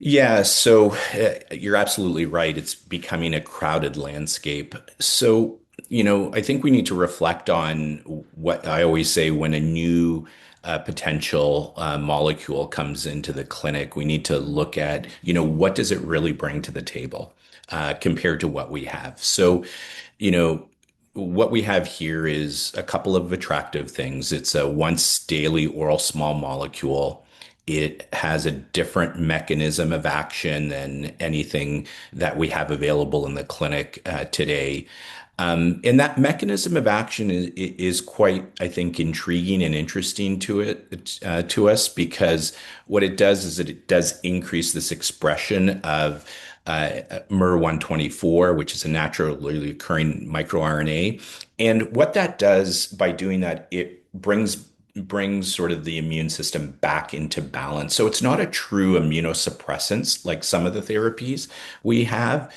Yeah, so you're absolutely right. It's becoming a crowded landscape. So, I think we need to reflect on what I always say when a new potential molecule comes into the clinic. We need to look at, what does it really bring to the table compared to what we have. So, you know, what we have here is a couple of attractive things. It's a once daily oral small molecule. It has a different mechanism of action than anything that we have available in the clinic today. And that mechanism of action is quite, I think, intriguing and interesting to us because what it does is that it does increase this expression of MER124, which is a naturally occurring microRNA. And what that does by doing that, it brings sort of the immune system back into balance. So it's not a true immunosuppressant like some of the therapies we have.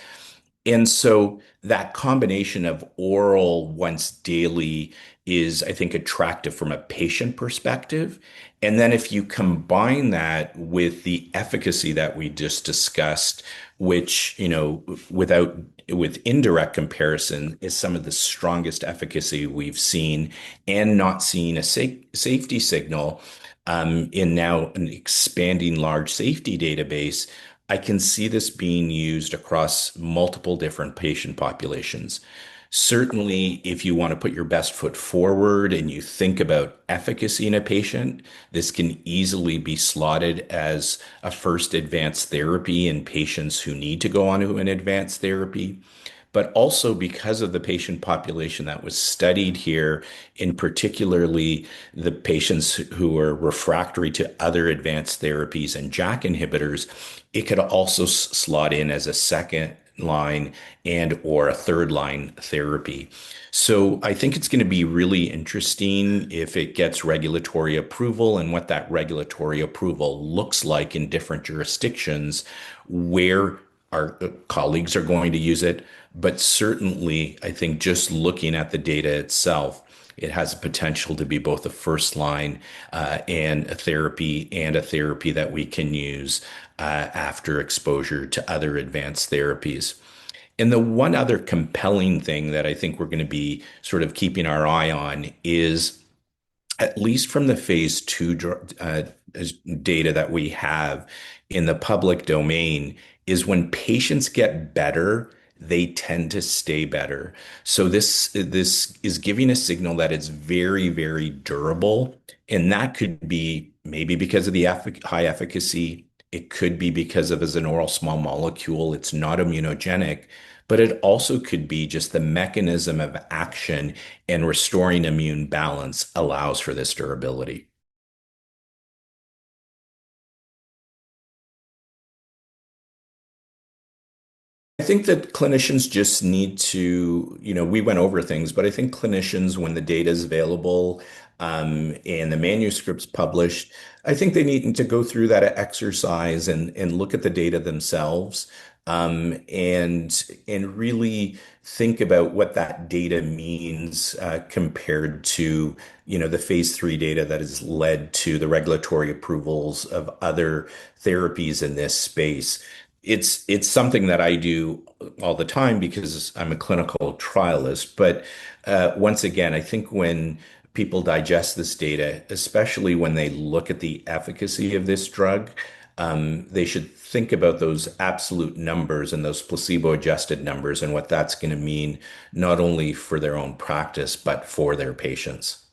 And so that combination of oral once daily is, I think, attractive from a patient perspective. And then if you combine that with the efficacy that we just discussed, which, with indirect comparison is some of the strongest efficacy we've seen and not seeing a safety signal in now an expanding large safety database. I can see this being used across multiple different patient populations. Certainly, if you want to put your best foot forward and you think about efficacy in a patient, this can easily be slotted as a first advanced therapy in patients who need to go on to an advanced therapy. But also because of the patient population that was studied here, in particularly the patients who are refractory to other advanced therapies and JAK inhibitors, it could also slot in as a second line and or a third line therapy. So I think it's going to be really interesting if it gets regulatory approval and what that regulatory approval looks like in different jurisdictions where our colleagues are going to use it. But certainly, I think just looking at the data itself, it has a potential to be both a first line and a therapy that we can use after exposure to other advanced therapies. And the one other compelling thing that I think we're going to be sort of keeping our eye on is at least from the phase two data that we have in the public domain, is when patients get better, they tend to stay better. So this is giving a signal that it's very, very durable, and that could be maybe because of the high efficacy. It could be because of as an oral small molecule, it's not immunogenic, but it also could be just the mechanism of action and restoring immune balance allows for this durability. I think that clinicians just need to, we went over things, but I think clinicians, when the data is available and the manuscripts published, I think they need to go through that exercise and look at the data themselves and really think about what that data means compared to, the phase three data that has led to the regulatory approvals of other therapies in this space. It's something that I do all the time because I'm a clinical trialist. But once again, I think when people digest this data, especially when they look at the efficacy of this drug, they should think about those absolute numbers and those placebo-adjusted numbers and what that's going to mean not only for their own practice, but for their patients.